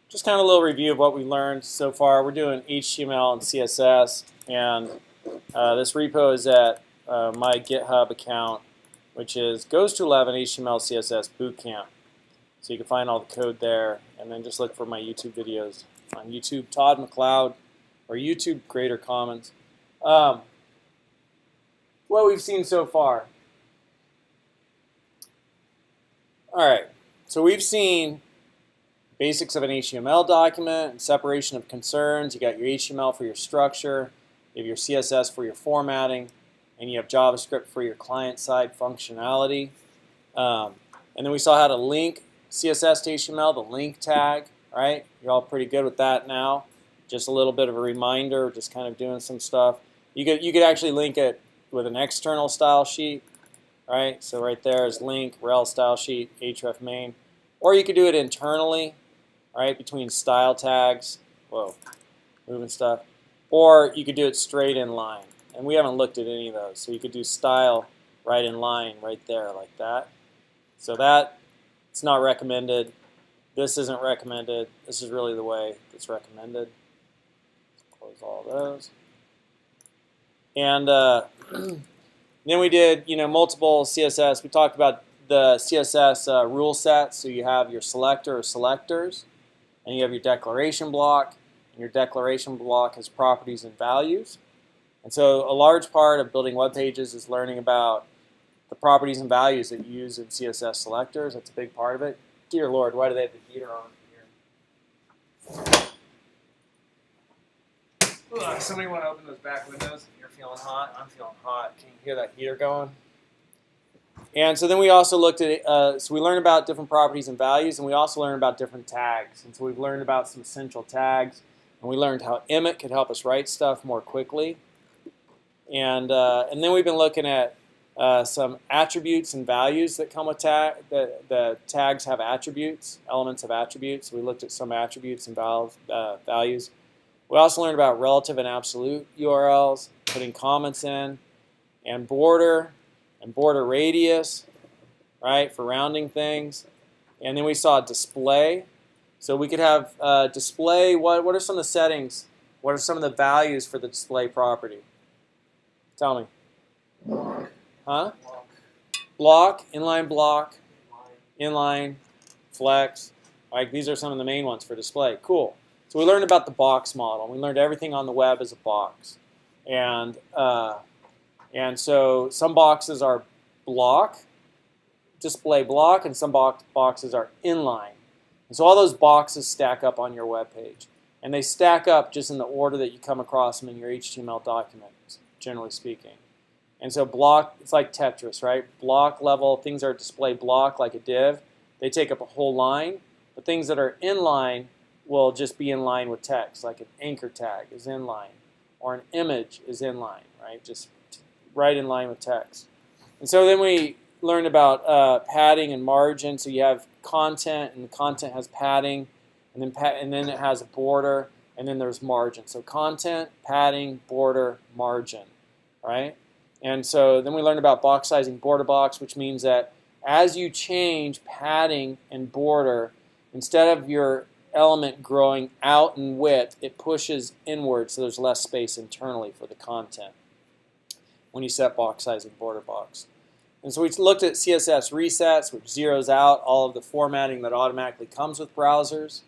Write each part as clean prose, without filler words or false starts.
just kind of a little review of what we learned so far. We're doing HTML and CSS, and this repo is at my GitHub account, which is goes to 11 HTML CSS Bootcamp. So you can find all the code there, and then just look for my YouTube videos on YouTube, Todd McLeod, or YouTube Creator Commons. What we've seen so far. All right, so we've seen basics of an HTML document and separation of concerns. You got your HTML for your structure, you have your CSS for your formatting, and you have JavaScript for your client-side functionality. And then we saw how to link CSS to HTML, the link tag, right? You're all pretty good with that now. Just a little bit of a reminder, just kind of doing some stuff. You could actually link it with an external style sheet, right? So right there is link, rel style sheet, href main. Or you could do it internally, right, between style tags. Whoa, moving stuff. Or you could do it straight in line. And we haven't looked at any of those. So you could do style right in line right there like that. So that, it's not recommended. This isn't recommended. This is really the way it's recommended. Close all those. And then we did, multiple CSS. We talked about the CSS rule set. So you have your selector or selectors, and you have your declaration block. And your declaration block has properties and values. And so a large part of building web pages is learning about the properties and values that you use in CSS selectors. That's a big part of it. Dear Lord, why do they have the heater on here? Ugh, somebody want to open those back windows? You're feeling hot? I'm feeling hot. Can you hear that heater going? And so then we also looked at, so we learned about different properties and values, and we also learned about different tags. And so we've learned about some essential tags, and we learned how Emmet could help us write stuff more quickly. And then we've been looking at some attributes and values that come with tags. The tags have attributes, elements of attributes. So we looked at some attributes and values. We also learned about relative and absolute URLs, putting comments in, and border radius, right, for rounding things. And then we saw display. So we could have display. What are some of the settings? What are some of the values for the display property? Tell me. Huh? Block, inline, flex. Like these are some of the main ones for display. Cool. So we learned about the box model. We learned everything on the web is a box. And so some boxes are block, display block, and some boxes are inline. And so all those boxes stack up on your web page. And they stack up just in the order that you come across them in your HTML documents, generally speaking. And so block, it's like Tetris, right? Block level, things are display block like a div. They take up a whole line. But things that are inline will just be in line with text, like an anchor tag is inline, or an image is inline, right? Just right in line with text. And so then we learned about padding and margin. So you have content, and the content has padding, and then it has a border, and then there's margin. So content, padding, border, margin, right? And so then we learned about box sizing border box, which means that as you change padding and border, instead of your element growing out in width, it pushes inward, so there's less space internally for the content when you set box sizing border box. And so we looked at CSS resets, which zeroes out all of the formatting that automatically comes with browsers.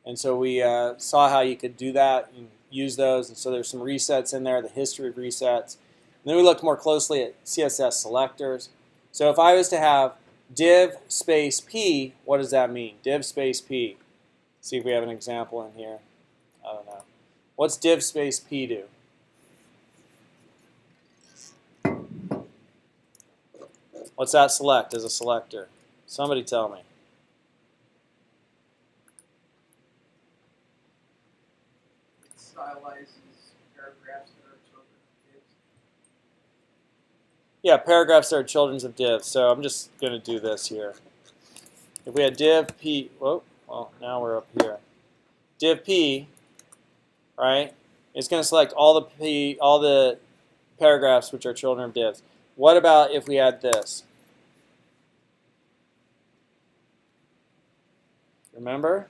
And so we saw how you could do that and use those. And so there's some resets in there, the history of resets. And then we looked more closely at CSS selectors. So if I was to have div space p, what does that mean? Div space p. See if we have an example in here. I don't know. What's div space p do? What's that select as a selector? Somebody tell me. It stylizes paragraphs that are children of divs. Yeah, paragraphs that are children of divs. So I'm just going to do this here. If we had div p, whoa, well, now we're up here. Div p, right? It's going to select all the paragraphs which are children of divs. What about if we had this? Remember?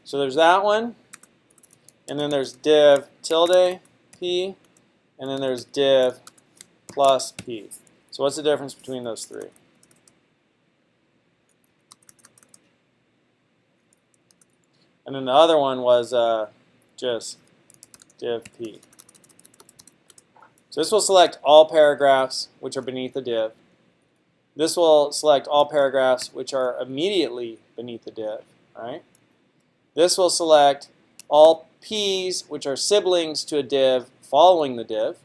So there's that one, and then there's div tilde p, and then there's div plus p. So what's the difference between those three? And then the other one was just div p. So this will select all paragraphs which are beneath the div. This will select all paragraphs which are immediately beneath the div. Right? This will select all p's which are siblings to a div following the div.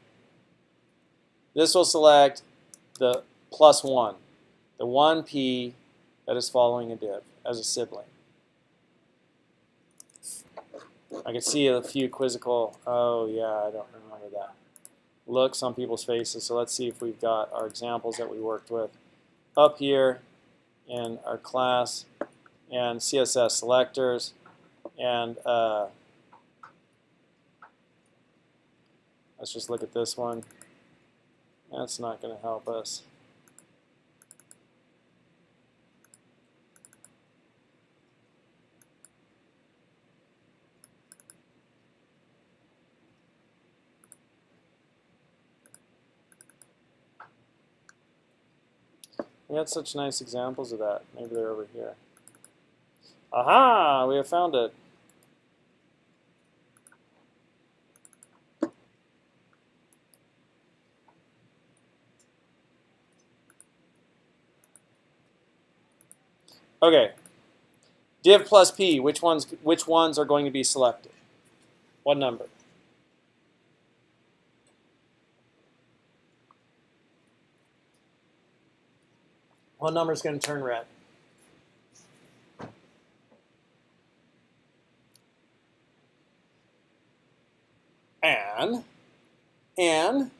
This will select the plus 1, the 1p that is following a div as a sibling. I can see a few quizzical, oh yeah, I don't remember that, looks on people's faces. So let's see if we've got our examples that we worked with up here in our class and CSS selectors. And let's just look at this one. That's not going to help us. We had such nice examples of that. Maybe they're over here. Aha! We have found it. Okay. Div plus p. Which ones are going to be selected? What number? What number is going to turn red? And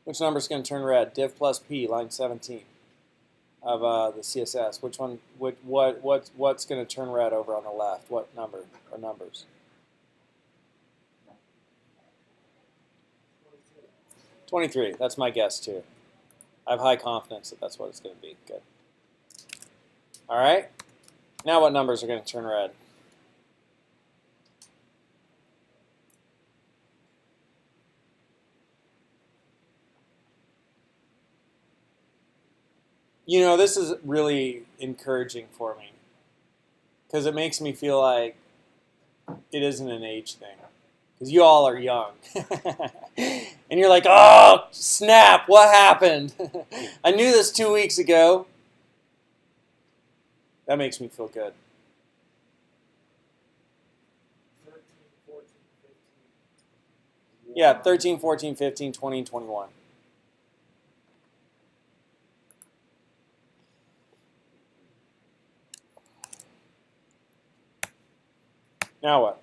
which number is going to turn red? Div plus p, line 17 of the CSS. Which one? What's going to turn red over on the left? What number or numbers? 23. That's my guess too. I have high confidence that that's what it's going to be. Good. All right. Now what numbers are going to turn red? You know, this is really encouraging for me because it makes me feel like it isn't an age thing. Because you all are young. And you're like, oh, snap, what happened? I knew this 2 weeks ago. That makes me feel good. 13, 14, 15. Yeah, 13, 14, 15, 20, and 21. Now what?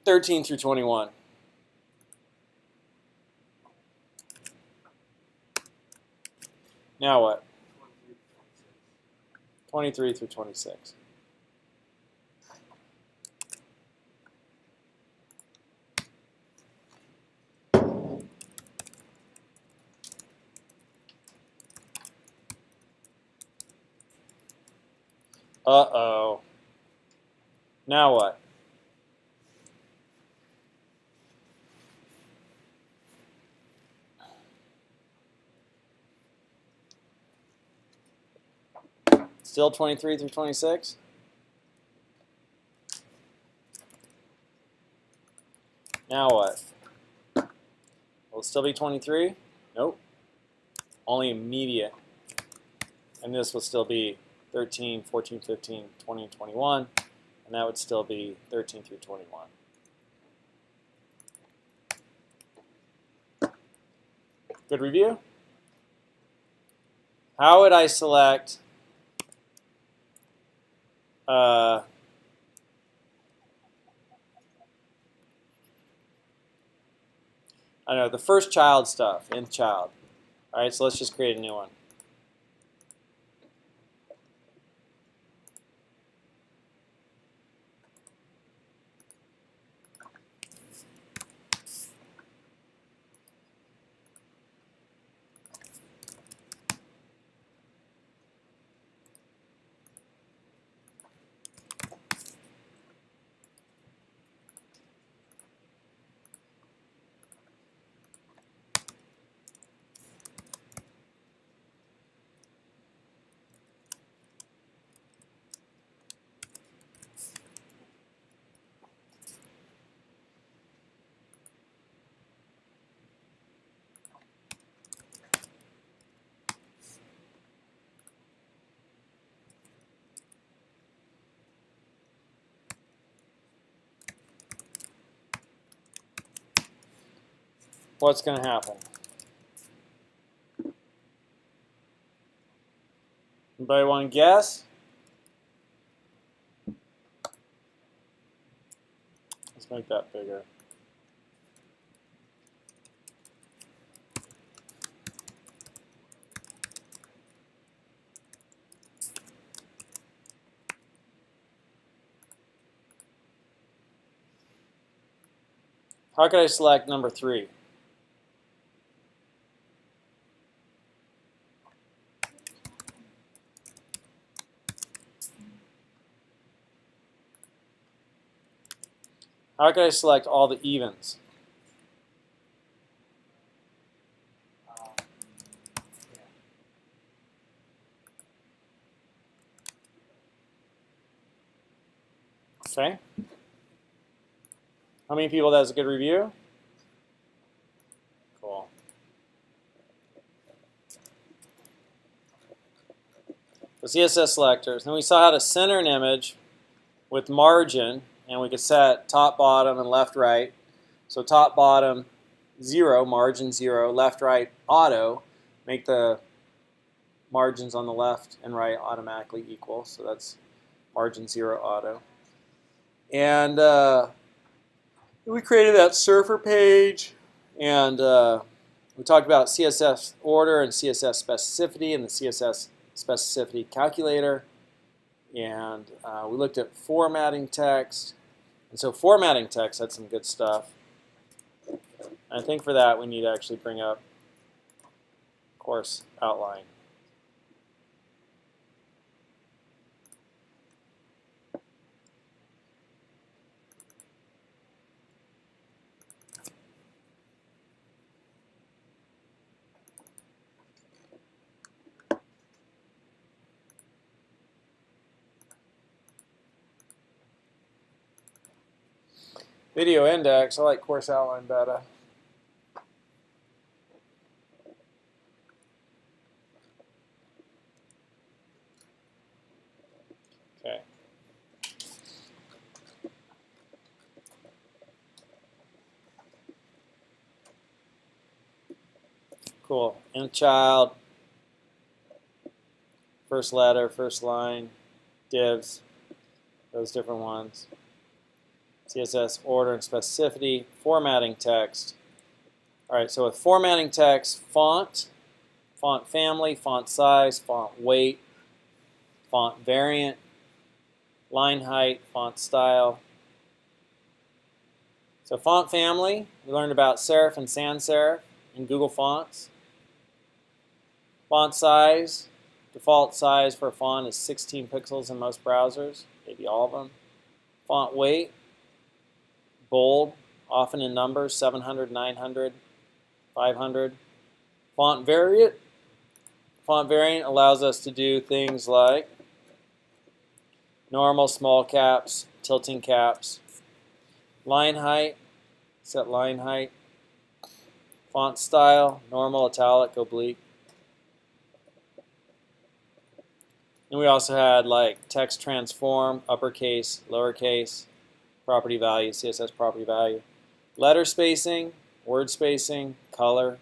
13 through 21. Now what? 23 through 26. Uh-oh. Now what? Still 23 through 26? Now what? Will it still be 23? Nope. Only immediate. And this will still be 13, 14, 15, 20, and 21. And that would still be 13 through 21. Good review? How would I select I don't know, the first child stuff, nth child. All right, so let's just create a new one. what's going to happen? Anybody want to guess? Let's make that bigger. How could I select number 3? How could I select all the evens? Okay. How many people that has a good review? Cool. The CSS selectors. Then we saw how to center an image with margin, and we could set top, bottom, and left, right. So top, bottom, 0, margin 0, left, right, auto. Make the margins on the left and right automatically equal. So that's margin 0, auto. And we created that surfer page, and we talked about CSS order and CSS specificity and the CSS specificity calculator. And we looked at formatting text. And so formatting text had some good stuff. And I think for that we need to actually bring up course outline. Video index, I like course outline better. Okay. Cool. Int child, first letter, first line, divs, those different ones. CSS order and specificity, formatting text. All right, so with formatting text, font family, font size, font weight, font variant, line height, font style. So font family, we learned about serif and sans serif in Google Fonts. Font size, default size for a font is 16 pixels in most browsers, maybe all of them. Font weight, bold, often in numbers, 700, 900, 500. Font variant allows us to do things like normal, small caps, tilting caps. Line height, set line height. Font style, normal, italic, oblique. And we also had like text transform, uppercase, lowercase, property value, CSS property value. Letter spacing, word spacing, color.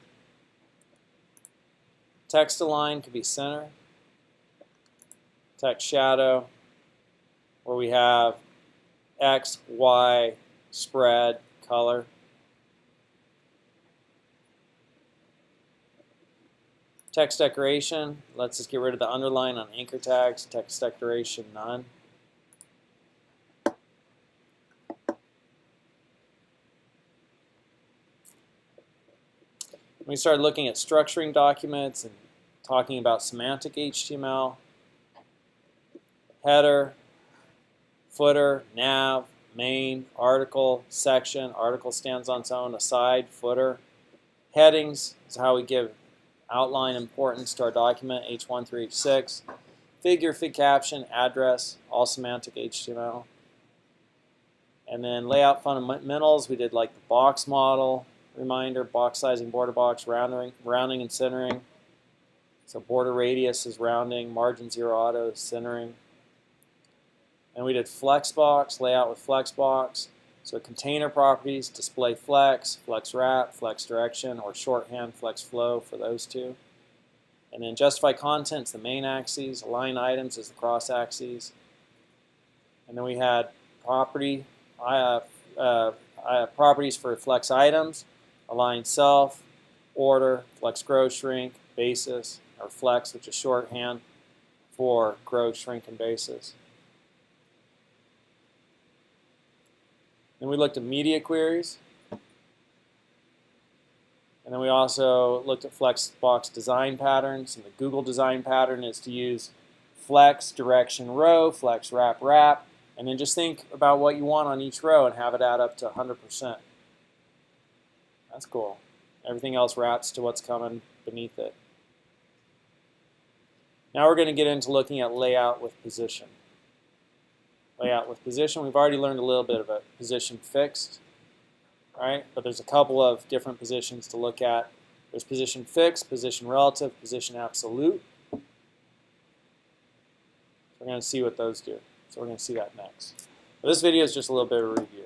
Text align could be center. Text shadow, where we have X, Y, spread, color. Text decoration lets us get rid of the underline on anchor tags. Text decoration, none. We started looking at structuring documents and talking about semantic HTML, header, footer, nav, main, article, section. Article stands on its own, aside, footer. Headings is how we give outline importance to our document, H1 through H6. Figure, fig caption, address, all semantic HTML. And then layout fundamentals, we did like the box model, reminder, box sizing, border box, rounding and centering. So border radius is rounding, margin 0 auto is centering. And we did flexbox, layout with flexbox. So container properties, display flex, flex wrap, flex direction, or shorthand flex flow for those two. And then justify contents, the main axes, align items is the cross axes. And then we had properties for flex items, align self, order, flex grow shrink, basis, or flex, which is shorthand for grow, shrink, and basis. Then we looked at media queries. And then we also looked at Flexbox design patterns. And the Google design pattern is to use flex, direction, row, flex, wrap, wrap. And then just think about what you want on each row and have it add up to 100%. That's cool. Everything else wraps to what's coming beneath it. Now we're going to get into looking at layout with position. Layout with position, we've already learned a little bit about position fixed, right? But there's a couple of different positions to look at. There's position fixed, position relative, position absolute. We're going to see what those do. So we're going to see that next. But this video is just a little bit of a review.